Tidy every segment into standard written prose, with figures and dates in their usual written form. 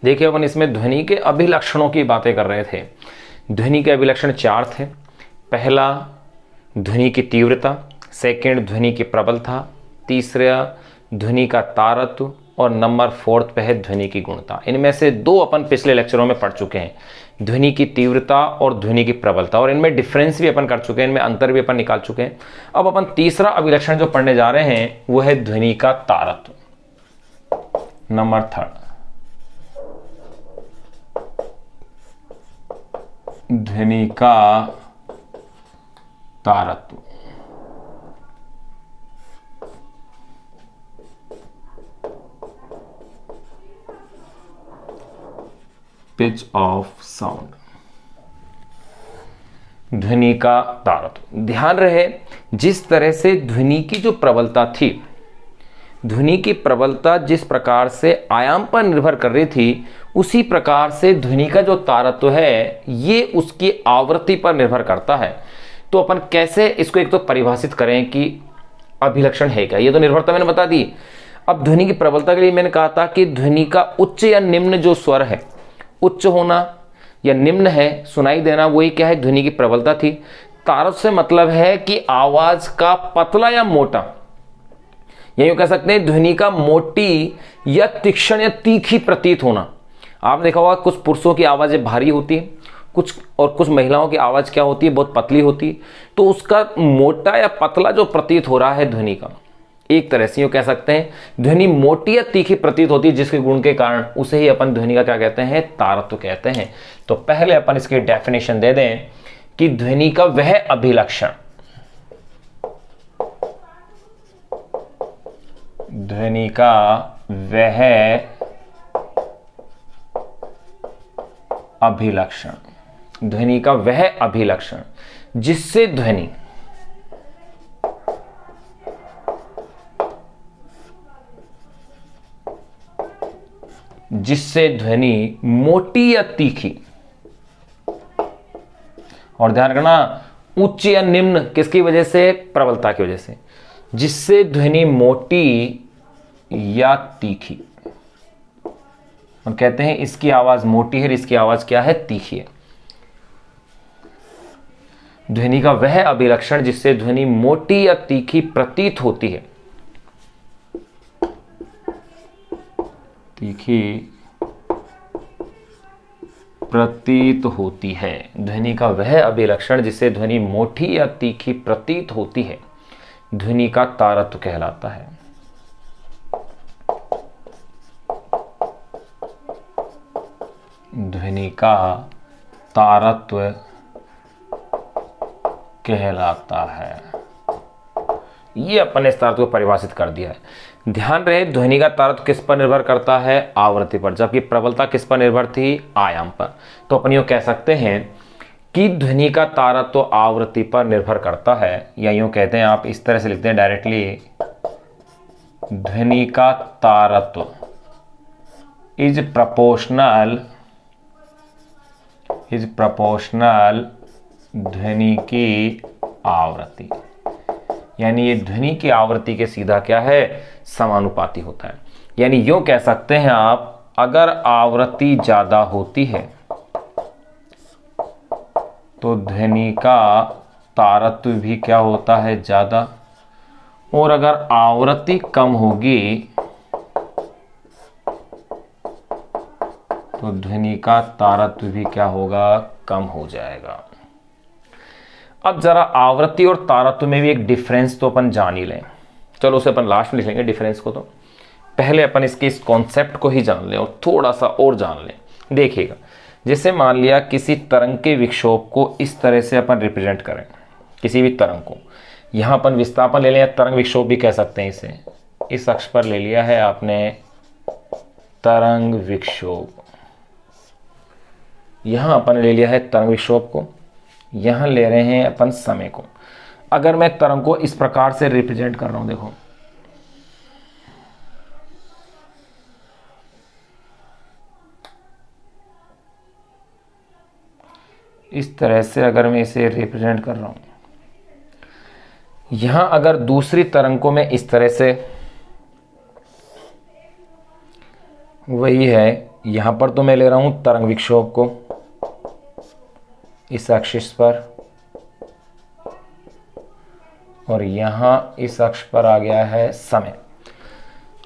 देखिए अपन इसमें ध्वनि के अभिलक्षणों की बातें कर रहे थे। ध्वनि के अभिलक्षण 4 थे। पहला ध्वनि की तीव्रता, सेकंड ध्वनि की प्रबलता, तीसरा ध्वनि का तारत्व और नंबर 4 पे है ध्वनि की गुणता। इनमें से 2 अपन पिछले लेक्चरों में पढ़ चुके हैं, ध्वनि की तीव्रता और ध्वनि की प्रबलता, और इनमें डिफरेंस भी अपन कर चुके हैं, इनमें अंतर भी अपन निकाल चुके हैं। अब अपन तीसरा अभिलक्षण जो पढ़ने जा रहे हैं वो है ध्वनि का तारत्व, नंबर 3। ध्वनि का तारत्व। पिच ऑफ साउंड, ध्वनि का तारत्व। ध्यान रहे, जिस तरह से ध्वनि की जो प्रबलता थी, ध्वनि की प्रबलता जिस प्रकार से आयाम पर निर्भर कर रही थी, उसी प्रकार से ध्वनि का जो तारत्व है ये उसकी आवृत्ति पर निर्भर करता है। तो अपन कैसे इसको एक तो परिभाषित करें कि अभिलक्षण है क्या, ये तो निर्भरता मैंने बता दी। अब ध्वनि की प्रबलता के लिए मैंने कहा था कि ध्वनि का उच्च या निम्न जो स्वर है, उच्च होना या निम्न है, सुनाई देना, वही क्या है, ध्वनि की प्रबलता थी। तारत्व से मतलब है कि आवाज का पतला या मोटा, या यूं कह सकते हैं ध्वनि का मोटी या तीक्ष्ण या तीखी प्रतीत होना। आप देखा होगा कुछ पुरुषों की आवाजें भारी होती है, कुछ महिलाओं की आवाज क्या होती है, बहुत पतली होती है। तो उसका मोटा या पतला जो प्रतीत हो रहा है ध्वनि का, एक तरह से यूं कह सकते हैं ध्वनि मोटी या तीखी प्रतीत होती है, जिसके गुण के कारण उसे ही अपन ध्वनि का क्या कहते हैं, तारत्व कहते हैं। तो पहले अपन इसकी डेफिनेशन दे दें कि ध्वनि का वह अभिलक्षण, ध्वनि का वह अभिलक्षण, ध्वनि का वह अभिलक्षण जिससे ध्वनि मोटी या तीखी, और ध्यान रखना उच्च या निम्न किसकी वजह से, प्रबलता की वजह से, जिससे ध्वनि मोटी या तीखी। हम कहते हैं इसकी आवाज मोटी है, इसकी आवाज क्या है, तीखी है। ध्वनि का वह अभिलक्षण जिससे ध्वनि मोटी या तीखी प्रतीत होती है, तीखी प्रतीत होती है। ध्वनि का वह अभिलक्षण जिससे ध्वनि मोटी या तीखी प्रतीत होती है, ध्वनि का तारत्व कहलाता है। ध्वनि का तारत्व कहलाता है। ये अपन ने इस तारत्व को परिभाषित कर दिया है। ध्यान रहे, ध्वनि का तारत्व किस पर निर्भर करता है, आवृत्ति पर, जबकि प्रबलता किस पर निर्भर थी, आयाम पर। तो अपन यूं कह सकते हैं कि ध्वनि का तारत्व आवृत्ति पर निर्भर करता है, या यूं कहते हैं, आप इस तरह से लिखते हैं डायरेक्टली, ध्वनि का तारत्व इज प्रोपोर्शनल ध्वनि की आवृत्ति, यानी ये ध्वनि की आवृत्ति के सीधा क्या है, समानुपाती होता है। यानी यूं कह सकते हैं आप, अगर आवृत्ति ज्यादा होती है तो ध्वनि का तारत्व भी क्या होता है, ज्यादा, और अगर आवृत्ति कम होगी तो ध्वनि का तारत्व भी क्या होगा, कम हो जाएगा। अब जरा आवृत्ति और तारत्व में भी एक डिफरेंस तो अपन जान ही लें। चलो उसे अपन लास्ट में लिख लेंगे डिफरेंस को, तो पहले अपन इसके इस कॉन्सेप्ट को ही जान लें और थोड़ा सा और जान लें। देखिएगा, जैसे मान लिया किसी तरंग के विक्षोभ को इस तरह से अपन रिप्रेजेंट करें, किसी भी तरंग को, यहाँ अपन विस्थापन ले लें या तरंग विक्षोभ भी कह सकते हैं इसे, इस अक्ष पर ले लिया है आपने तरंग विक्षोभ, यहाँ अपन ले लिया है तरंग विक्षोभ को, यहाँ ले रहे हैं अपन समय को। अगर मैं तरंग को इस प्रकार से रिप्रेजेंट कर रहा हूं, देखो इस तरह से, अगर मैं इसे रिप्रेजेंट कर रहा हूं, यहां अगर दूसरी तरंग को मैं इस तरह से, वही है यहां पर तो मैं ले रहा हूं तरंग विक्षोभ को इस एक्सिस पर, और यहां इस अक्ष पर आ गया है समय।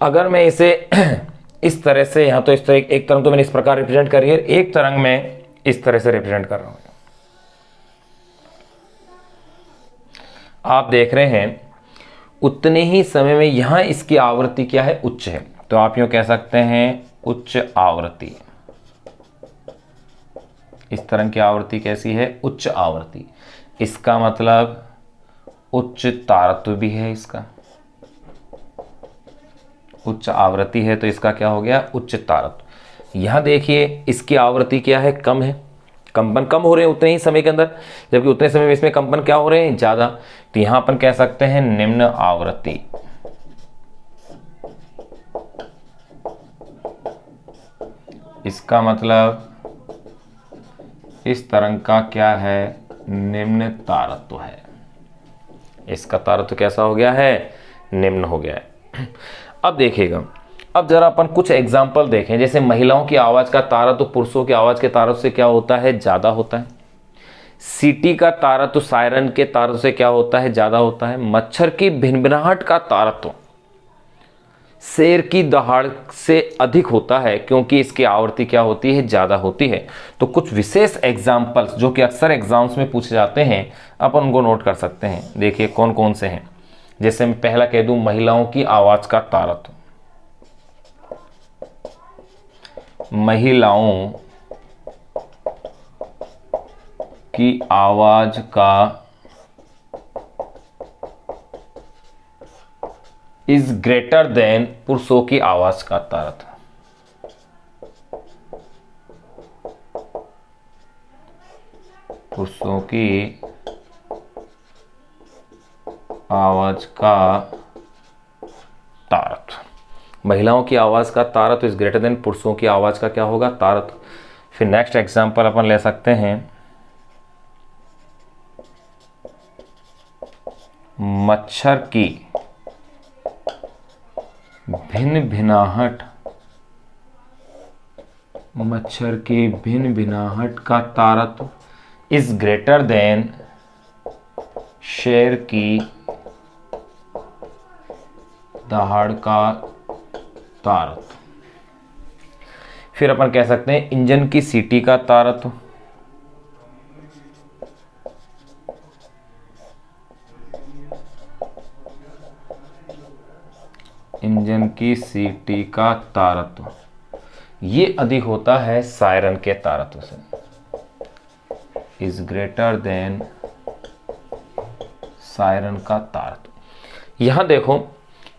अगर मैं इसे इस तरह से, यहां तो इस तरह एक तरंग तो मैंने इस प्रकार रिप्रेजेंट करी है, एक तरंग में इस तरह से रिप्रेजेंट कर रहा हूं। आप देख रहे हैं उतने ही समय में यहां इसकी आवृत्ति क्या है, उच्च है, तो आप यूं कह सकते हैं उच्च आवृत्ति। इस तरंग की आवृत्ति कैसी है, उच्च आवृत्ति। इसका मतलब उच्च तारत्व भी है, इसका उच्च आवृत्ति है, तो इसका क्या हो गया, उच्च तारत्व। यहां देखिए इसकी आवृत्ति क्या है, कम है, कंपन कम हो रहे हैं उतने ही समय के अंदर, जबकि उतने समय में इसमें कंपन क्या हो रहे हैं, ज्यादा। तो यहां अपन कह सकते हैं निम्न आवृत्ति। इसका मतलब इस तरंग का क्या है, निम्न तारत्व है। इसका तारत्व कैसा हो गया है, निम्न हो गया है। अब देखिएगा, अब जरा अपन कुछ एग्जाम्पल देखें। जैसे महिलाओं की आवाज का तारत्व पुरुषों की आवाज के तारत्व से क्या होता है, ज्यादा होता है। सीटी का तारत्व सायरन के तारत्व से क्या होता है, ज्यादा होता है। मच्छर की भिनभिनाहट का तारत्व शेर की दहाड़ से अधिक होता है, क्योंकि इसकी आवृत्ति क्या होती है, ज्यादा होती है। तो कुछ विशेष एग्जाम्पल्स जो कि अक्सर एग्जाम्स में पूछे जाते हैं, अपन उनको नोट कर सकते हैं। देखिए कौन कौन से हैं। जैसे मैं पहला कह दूं, महिलाओं की आवाज का तारत्व। महिलाओं की आवाज का इज ग्रेटर देन पुरुषों की आवाज का तारत्व। पुरुषों की आवाज का तारत्व, महिलाओं की आवाज का तारत्व इज ग्रेटर देन पुरुषों की आवाज का क्या होगा, तारत्व। फिर नेक्स्ट एग्जांपल अपन ले सकते हैं, मच्छर की भिन्न भिनाहट, मच्छर की भिन्न भिनाहट का तारत्व इज ग्रेटर देन शेर की दहाड़ का तारत्व। फिर अपन कह सकते हैं इंजन की सीटी का तारत्व, इंजन की सीटी का तारत्व ये अधिक होता है सायरन के तारत्व से, इज ग्रेटर देन सायरन का तारत्व। यहां देखो,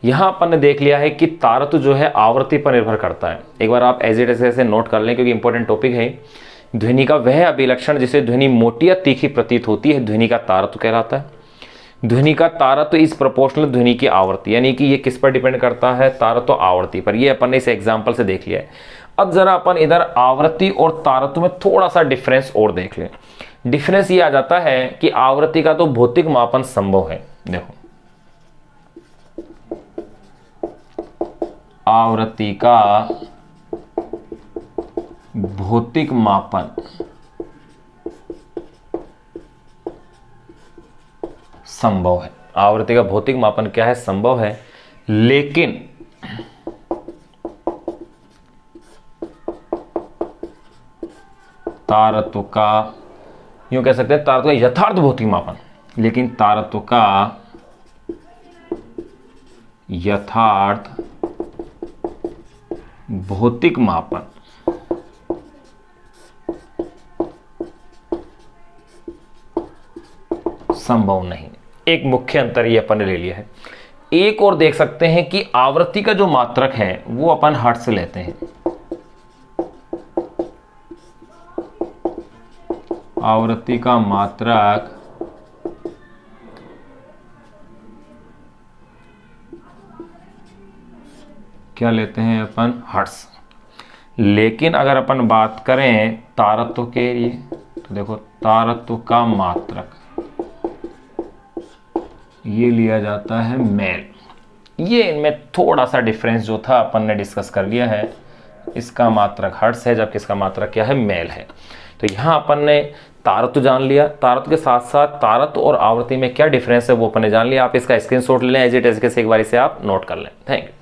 यहां अपन ने देख लिया है कि तारत्व जो है आवृत्ति पर निर्भर करता है। एक बार आप एज इट इज ऐसे नोट कर लें, क्योंकि इंपॉर्टेंट टॉपिक है। ध्वनि का वह अभिलक्षण जिसे ध्वनि मोटी या तीखी प्रतीत होती है, ध्वनि का तारत्व कहलाता है। ध्वनि का तारत्व इज प्रोपोर्शनल ध्वनि की आवृत्ति, यानी कि ये किस पर डिपेंड करता है, तारत्व आवृत्ति पर। ये अपन ने इस एग्जाम्पल से देख लिया है। अब जरा अपन इधर आवृत्ति और तारत्व में थोड़ा सा डिफरेंस और देख लें। डिफरेंस ये आ जाता है कि आवृत्ति का तो भौतिक मापन संभव है। देखो, आवृत्ति का भौतिक मापन संभव है। आवृत्ति का भौतिक मापन क्या है, संभव है। लेकिन तारत्व का, यूं कह सकते हैं तारत्व का यथार्थ भौतिक मापन, लेकिन तारत्व का यथार्थ भौतिक मापन संभव नहीं। एक मुख्य अंतर ये अपन ने ले लिया है। एक और देख सकते हैं कि आवृत्ति का जो मात्रक है वो अपन हर्ट्ज से लेते हैं। आवृत्ति का मात्रक क्या लेते हैं अपन, हर्ट्ज। लेकिन अगर अपन बात करें तारत्व के लिए, तो देखो तारत्व का मात्रक ये लिया जाता है मैल। ये इनमें थोड़ा सा डिफरेंस जो था अपन ने डिस्कस कर लिया है। इसका मात्रक हर्ट्ज है, जबकि इसका मात्रक क्या है, मैल है। तो यहाँ अपन ने तारत्व जान लिया, तारत्व के साथ साथ तारत्व और आवृत्ति में क्या डिफरेंस है वो अपन ने जान लिया। आप इसका स्क्रीनशॉट ले लें एज इट इज, एक बार इसे आप नोट कर लें। Thank you.